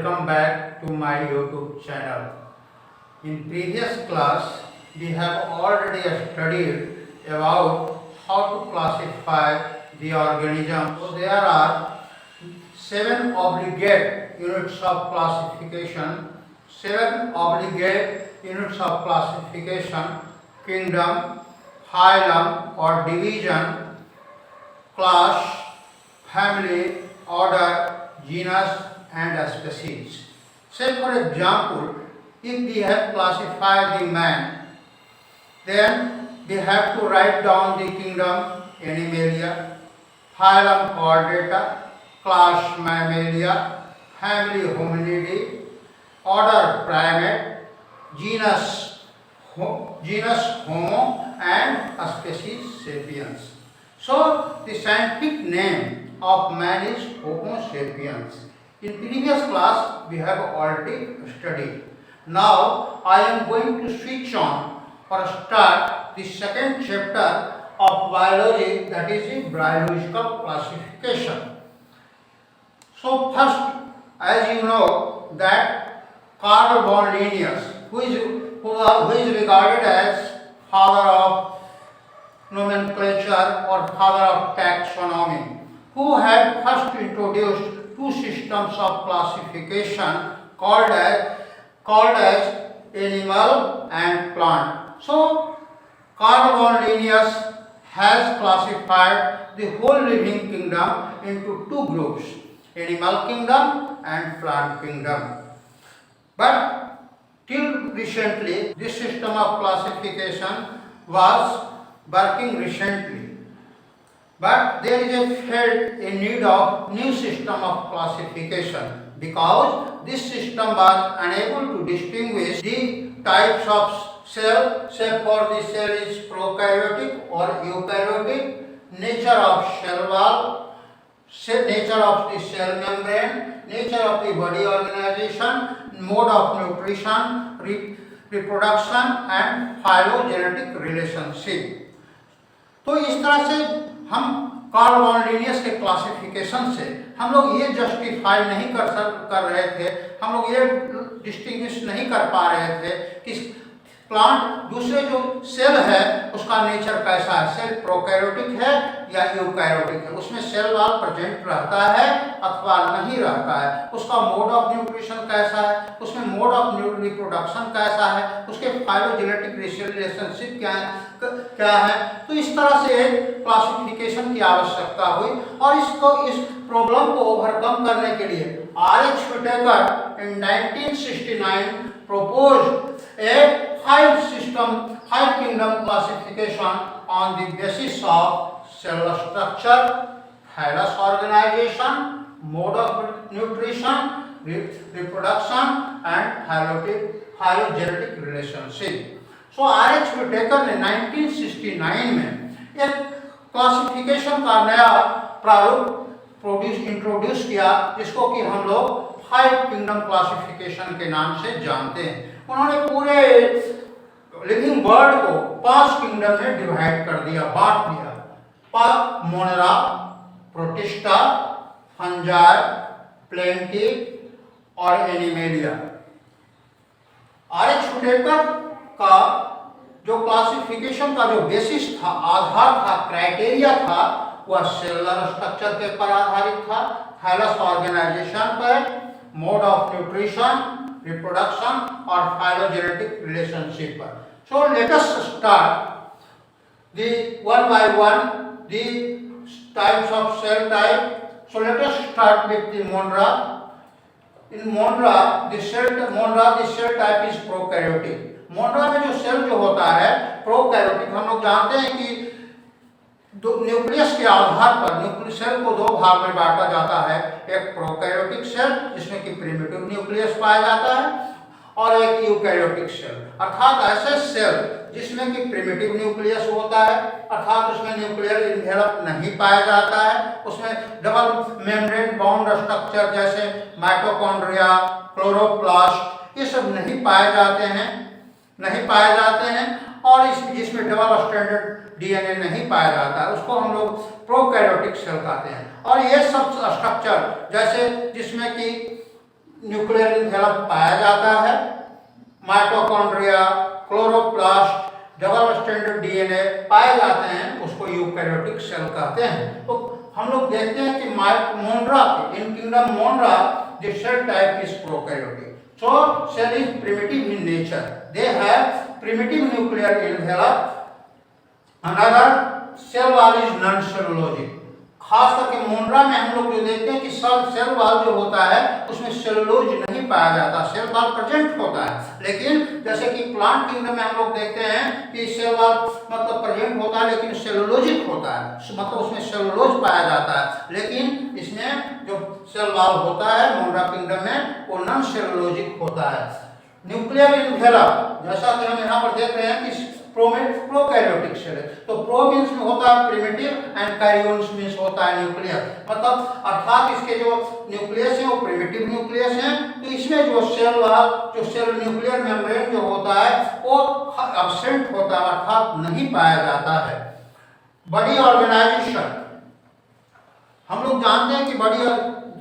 welcome back to my YouTube channel. In previous class, we have already studied about how to classify the organism. So there are 7 obligate units of classification, 7 obligate units of classification: kingdom, phylum or division, class, family, order, genus and species. Say for example, if we have classified the man, then we have to write down the kingdom Animalia, phylum Chordata, class Mammalia, family Hominidae, order Primate, genus Homo and species Sapiens. So the scientific name of man is Homo sapiens. In previous class we have already studied. Now I am going to switch on or start the second chapter of biology, that is the biological classification. So first, as you know, that Carl von Linnaeus, who is regarded as father of nomenclature or father of taxonomy, who had first introduced two systems of classification called as animal and plant. So Carl von Linnaeus has classified the whole living kingdom into two groups: animal kingdom and plant kingdom. But till recently, this system of classification was working recently. But there is a need of new system of classification, because this system was unable to distinguish the types of cell. Say for the cell is prokaryotic or eukaryotic, nature of cell wall, nature of the cell membrane, nature of the body organization, mode of nutrition, reproduction and phylogenetic relationship. तो इस तरह से हम Karl von Linnaeus के classification से हम लोग ये जस्टिफाई नहीं कर रहे थे, हम लोग ये डिस्टिंग्विश नहीं कर पा रहे थे कि प्लांट दूसरे जो सेल है उसका नेचर कैसा है, सेल प्रोकैरियोटिक है या यूकैरियोटिक है, उसमें सेल वॉल प्रेजेंट रहता है अथवा नहीं रहता है, उसका मोड ऑफ न्यूट्रिशन कैसा है, उसमें मोड ऑफ रिप्रोडक्शन कैसा है, उसके फाइलोजेनेटिक रिलेशनशिप क्या है। तो इस तरह से क्लासिफिकेशन की आवश्यकता हुई और इस प्रॉब्लम को ओवरकम करने के लिए R.H. Whittaker in 1969 proposed a five kingdom classification on the basis of cell structure, phylous organization, mode of nutrition, reproduction and phylogenetic relationship. So R.H. Whittaker ने 1969 में एक क्लासिफिकेशन का नया प्रारूप इंट्रोड्यूस किया, जिसको कि हम लोग 5 किंगडम क्लासिफिकेशन के नाम से जानते हैं। उन्होंने पूरे लिविंग वर्ल्ड को 5 किंगडम में डिवाइड कर दिया, बांट दिया: मोनेरा, प्रोटिस्टा, फंजाई, प्लेंटिव और एनिमेलिया। R.H. Whittaker का जो क्लासिफिकेशन का जो बेसिस था, आधार था, क्राइटेरिया था, वह सेलुलर स्ट्रक्चर के पर आधारित था, फाइलस ऑर्गेनाइजेशन पर, मोड ऑफ न्यूट्रिशन, रिप्रोडक्शन और फाइलोजेनेटिक रिलेशनशिप पर। So let us start the one by one the types of cell type. So let us start with the Monera. In Monera the cell type is prokaryotic. Monera में जो cell जो होता है prokaryotic, हम लोग जानते हैं कि न्यूक्लियस के आधार पर न्यूक्लियस सेल को 2 भाग में बांटा जाता है, एक प्रोकैरियोटिक सेल जिसमें कि प्रिमिटिव न्यूक्लियस पाया जाता है और एक यूकैरियोटिक सेल, अर्थात ऐसे सेल जिसमें कि प्रिमिटिव न्यूक्लियस होता है, अर्थात उसमें न्यूक्लियर इन्वेलप नहीं पाया जाता है, उसमें डबल मेम्ब्रेन बाउंड स्ट्रक्चर जैसे माइटोकॉन्ड्रिया, क्लोरोप्लास्ट ये सब नहीं पाए जाते हैं और जिसमें डबल स्ट्रैंडेड डीएनए नहीं पाया जाता है, उसको हम लोग प्रोकैरियोटिक सेल कहते हैं। और ये सब स्ट्रक्चर जैसे जिसमें कि न्यूक्लियर इन्वेलप पाया जाता है। Mitochondria, chloroplast, double stranded DNA पाए जाते हैं, उसको यूकैरियोटिक सेल कहते हैं। तो हम लोग देखते हैं कि Monera in kingdom Monera the cell type is prokaryotic. So cell is primitive in nature. They have primitive nuclear envelope. Another cell wall is non-cellulosic. खास करके मोनरा में हम लोग जो देखते हैं कि सेल वॉल जो होता है उसमें सेलुलोज नहीं पाया जाता, सेल वॉल प्रेजेंट होता है। लेकिन जैसे कि प्लांट किंगडम में हम लोग देखते हैं कि सेल वॉल मतलब प्रेजेंट होता है लेकिन सेलुलोजिक होता है, मतलब उसमें सेलुलोज पाया जाता है। लेकिन इसमें जो सेल वॉल होता है मोनरा किंगडम में वो नॉन सेलुलोजिक होता है। न्यूक्लियर इन्वेलप जैसा कि हम यहाँ पर देख रहे हैं कि प्रोकैरियोटिक सेल है, तो प्रो मींस में होता है प्रिमिटिव एंड कैरियोन्स मींस होता है न्यूक्लियर, मतलब अर्थात इसके जो न्यूक्लियस है वो प्रिमिटिव न्यूक्लियस है। तो इसमें जो सेल न्यूक्लियर मेम्ब्रेन जो होता है वो एब्सेंट होता है, अर्थात नहीं पाया जाता है। बॉडी ऑर्गेनाइजेशन हम लोग जानते हैं कि बॉडी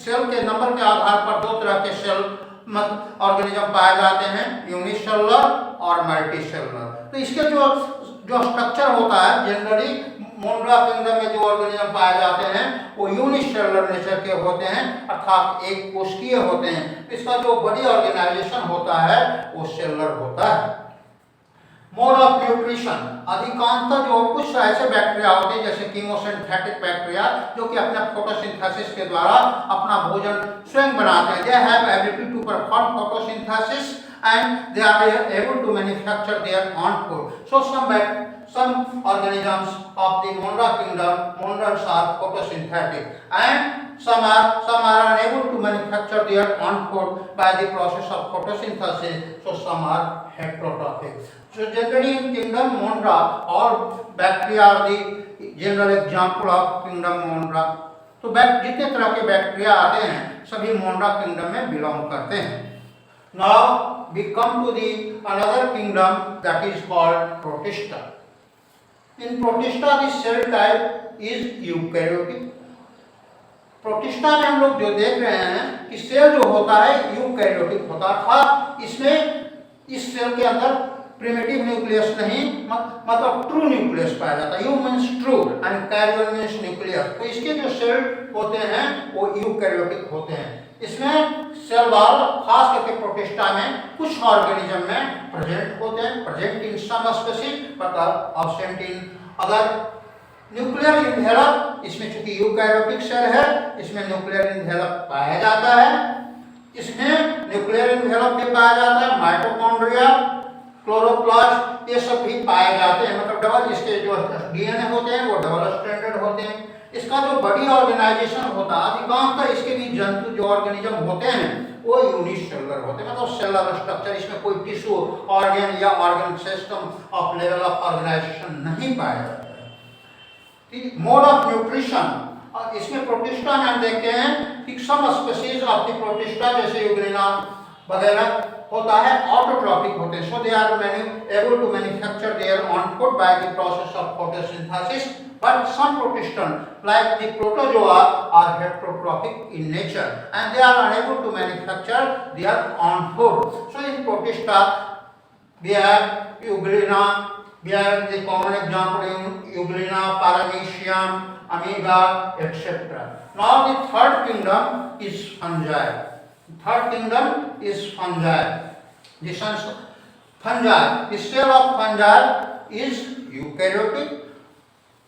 सेल के नंबर के आधार पर दो तरह के सेल ऑर्गेनिज्म पाए जाते हैं, यूनिसेलुलर और मल्टीसेलुलर। तो इसके जो स्ट्रक्चर होता है जनरली मोनरा किंगडम में जो ऑर्गेनिज्म पाए जाते हैं वो यूनिसेलुलर नेचर के होते हैं, अर्थात एक कोशिकीय होते हैं। इसका जो बॉडी ऑर्गेनाइजेशन होता है वो सेलुलर होता है। मोड ऑफ न्यूट्रिशन अधिकांशतः जो कुछ ऐसे बैक्टीरिया होते हैं जैसे कीमोसिंथेटिक बैक्टीरिया जो कि अपने फोटोसिंथेसिस के द्वारा अपना भोजन स्वयं बनाते हैं। They have ability to perform photosynthesis and they are able to manufacture their own food. So some organisms of the Monra kingdom, Monrans are photosynthetic, and some are unable to manufacture their own food by the process of photosynthesis. So some are heterotrophic. So generally in kingdom Monra, all bacteria are the general example of kingdom Monra. तो जितने तरह के bacteria आते हैं सभी मोनरा kingdom में belong करते हैं। Now we come to the another kingdom that is called Protista. In Protista the cell type is eukaryotic. Protista में हम लोग जो देख रहे हैं कि सेल जो होता है यूकैरियोटिक होता है, अर्थात इसमें इस सेल के अंदर प्रिमिटिव न्यूक्लियस नहीं मतलब ट्रू न्यूक्लियस पाया जाता है। Eu means true and karyon means nucleus. तो इसके जो सेल होते हैं वो यूकैरियोटिक होते हैं। इसमें सेल वॉल खास करके प्रोटिस्टा में कुछ ऑर्गेनिज्म में प्रेजेंट होते हैं, present in some species but absent in other. Nuclear envelope इसमें चूंकि यूकैरियोटिक सेल है इसमें न्यूक्लियर इन्वेलप पाया जाता है। इसमें न्यूक्लियर इन्वेलप भी पाया जाता है, माइटोकॉन्ड्रिया, क्लोरोप्लास्ट ये सब भी पाए जाते हैं, मतलब डबल इसके जो डीएनए होते हैं वो डबल स्ट्रैंडेड होते हैं। इसका जो बॉडी ऑर्गेनाइजेशन होता है अधिकांशतः इसके भी जंतु जो ऑर्गेनिज्म होते हैं वो यूनिसेलुलर होते हैं, मतलब सेलुलर स्ट्रक्चर, इसमें कोई टिश्यू ऑर्गन या organ system of level of organization नहीं पाया जाता है। मोड ऑफ न्यूट्रिशन इसमें प्रोटिस्टा में हम देखते हैं कि some species of the protista जैसे यूग्लिना वगैरह होता है ऑटोट्रॉपिक होते हैं। So they are able to manufacture their own food by the process of photosynthesis, but some protistans like the protozoa are heterotrophic in nature and they are unable to manufacture their own food. So in protista we have euglena, we have the common example euglena, paramecium, amoeba, etc. Now the third kingdom is fungi. Third kingdom is fungi. This is fungi. The cell of fungi is eukaryotic.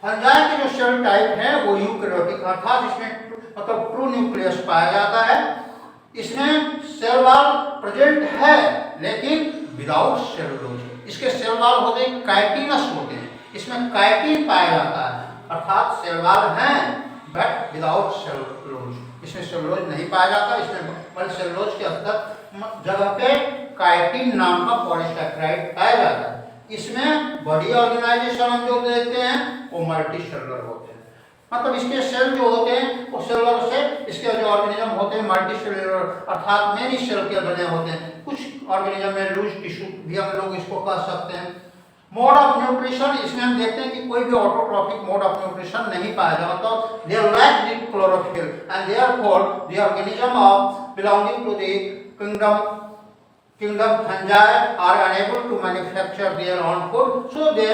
Fungi के जो cell type है वो eukaryotic अर्थात इसमें मतलब true nucleus पाया जाता है। इसमें सेल वॉल प्रेजेंट है लेकिन विदाउट सेलुलोज। इसके सेल वॉल होते हैं काइटिनस होते हैं, इसमें काइटिन पाया जाता है, अर्थात सेल वॉल हैं बट विदाउट सेलुलोज। इसमें सेलुलोज नहीं पाया जाता, इसमें सेलुलोज के अंदर जगह पे काइटिन नाम का पॉलीसैकेराइड पाया जाता है। इसमें बॉडी ऑर्गेनाइजेशन हम जो देखते हैं वो मल्टीसेलुलर होते हैं, मतलब इसके सेल जो होते हैं वो सेलुलर से इसके जो ऑर्गेनिज्म होते हैं मल्टीसेलुलर अर्थात मेनी सेल के बने होते हैं। कुछ ऑर्गेनिज्म में लूज टिश्यू भी हम लोग इसको कह सकते हैं। मोड ऑफ न्यूट्रिशन, इसमें हम देखते हैं कि कोई भी ऑटोट्रॉफिक मोड ऑफ न्यूट्रिशन नहीं पाया जाता, तो they lack the chlorophyll and therefore the organism of belonging to the kingdom fungi are unable to manufacture their own food, so they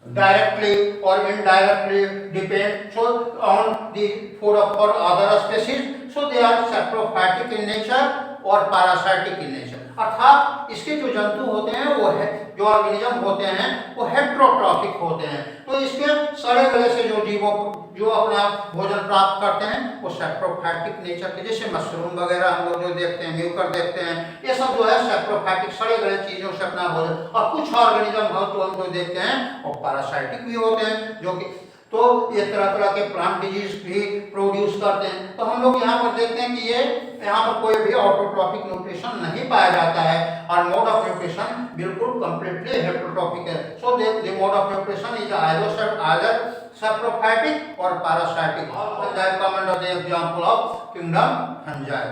directly or indirectly depend on the food of for other species, so they are saprophytic in nature और parasitic in nature। अर्थात इसके जो जंतु होते हैं वो है जो ऑर्गेनिज्म होते हैं वो हेट्रोट्रॉफिक होते हैं, तो इसके सड़े गले से जो जीवों जो अपना भोजन प्राप्त करते हैं वो सैप्रोफाइटिक नेचर के, जैसे मशरूम वगैरह हम लोग जो देखते हैं, म्यूकर देखते हैं, ये सब जो है सैप्रोफाइटिक सड़े गले चीजों से अपना भोजन, और कुछ ऑर्गेनिज्म हो तो हम जो देखते हैं वो पैरासाइटिक भी होते हैं, जो कि तो ये तरह तरह के प्लांट डिजीज भी प्रोड्यूस करते हैं। तो हम लोग यहाँ पर देखते हैं कि ये यहाँ पर कोई भी ऑटोट्रॉफिक न्यूट्रिशन नहीं पाया जाता है, और मोड ऑफ न्यूट्रिशन बिल्कुल कंप्लीटली हेट्रोट्रॉफिक है। So the mode of nutrition is either saprophytic or parasitic। Fungi come under the example of kingdom fungi।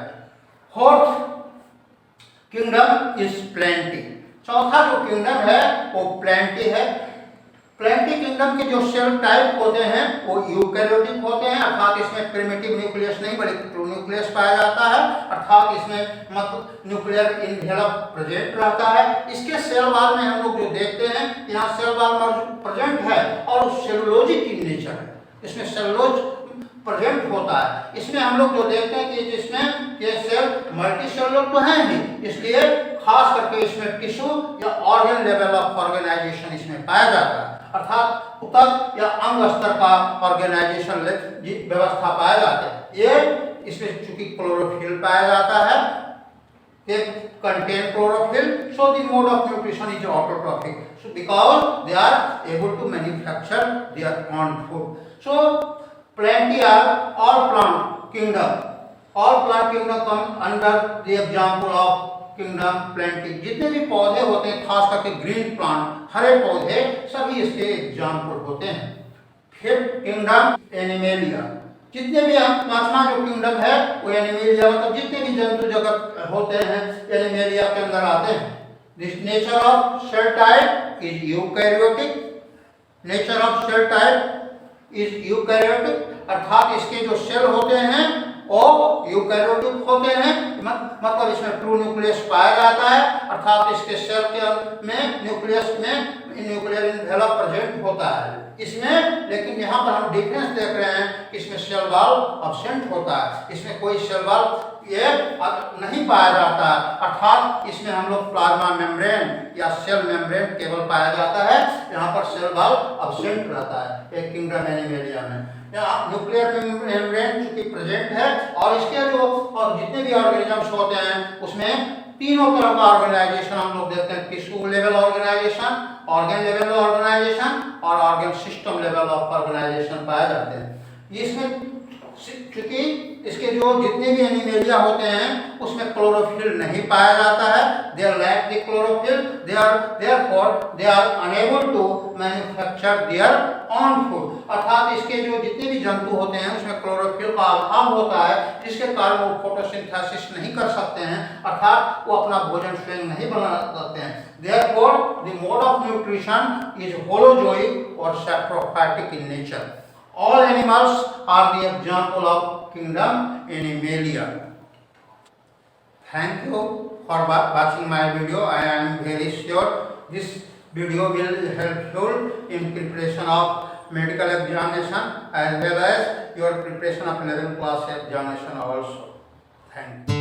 Fourth kingdom is plenty। चौथा जो किंगडम है वो प्लेंटी है। प्लेंटी किंगडम के जो cell type होते हैं वो यूकैरियोटिक होते हैं, अर्थात इसमें प्रिमिटिव न्यूक्लियस नहीं बल्कि ट्रू न्यूक्लियस पाया जाता है, अर्थात इसमें न्यूक्लियर इनवेलप प्रेजेंट रहता है। इसके सेल वॉल में हम लोग जो देखते हैं यहाँ सेल वॉल प्रेजेंट है और सेलुलोजिक इन नेचर है, इसमें सेलुलोज प्रेजेंट होता है। इसमें हम लोग जो देखते हैं कि जिसमें ये सेल मल्टी सेलुलर तो है ही, इसलिए खास करके इसमें टिश्यू या ऑर्गन लेवल ऑफ ऑर्गेनाइजेशन इसमें पाया जाता है, अर्थात ऊतक या अंग स्तर का ऑर्गेनाइजेशन व्यवस्था पाया जाता है। ये इसमें चूंकि क्लोरोफिल पाया जाता है, ये contain chlorophyll, so the mode of nutrition is autotrophic, so because they are able to manufacture their own food। So plenty are all plant kingdom, all plant kingdom come under the example of kingdom plenty. जितने भी पौधे होते हैं खास करके green plant हरे पौधे सभी इसके एग्जाम्पल होते हैं। फिर किंगडम एनिमेलिया, जितने भी पांचवा जो किंगडम है वो एनिमेलिया, मतलब जितने भी जंतु जगत होते हैं एनिमेलिया के अंदर आते हैं। This nature of cell type is eukaryotic, nature of cell type is eukaryotic, अर्थात इसके जो सेल होते हैं और यूकैरियोटिक होते हैं, मतलब इसमें ट्रू न्यूक्लियस पाया जाता है, अर्थात इसके सेल के में न्यूक्लियस में न्यूक्लियर इनवेलप प्रेजेंट होता है इसमें। लेकिन यहाँ पर हम डिफरेंस देख रहे हैं, इसमें सेल वॉल अब्सेंट होता है, इसमें कोई सेल वॉल ये नहीं पाया जाता, अर्थात इसमें हम लोग प्लाज्मा मेम्ब्रेन या सेल मेम्ब्रेन केवल पाया जाता है, यहाँ पर सेल वॉल अब्सेंट रहता है एक किंगडम एनिमेलिया में। न्यूक्लियर मेम्ब्रेन चूंकि प्रेजेंट है, और इसके जो और जितने भी ऑर्गेनिजम्स होते हैं उसमें तीनों तरह का ऑर्गेनाइजेशन हम लोग देखते हैं, tissue level organization, organ level organization और organ system level of organization पाए जाते हैं। इसमें चूंकि इसके जो जितने भी एनिमेलिया होते हैं उसमें क्लोरोफिल नहीं पाया जाता है, they lack the chlorophyll, therefore they are unable to manufacture their own food, अर्थात इसके जो जितने भी जंतु होते हैं उसमें क्लोरोफिल का अभाव होता है, जिसके कारण वो फोटोसिंथेसिस नहीं कर सकते हैं, अर्थात वो अपना भोजन स्वयं नहीं बना सकते हैं। Therefore the mode of nutrition is holozoic और saprophytic in nature. All animals are the example of kingdom Animalia। Thank you for watching my video. I am very sure this video will help you in preparation of medical examination as well as your preparation of 11th class examination also। Thank you।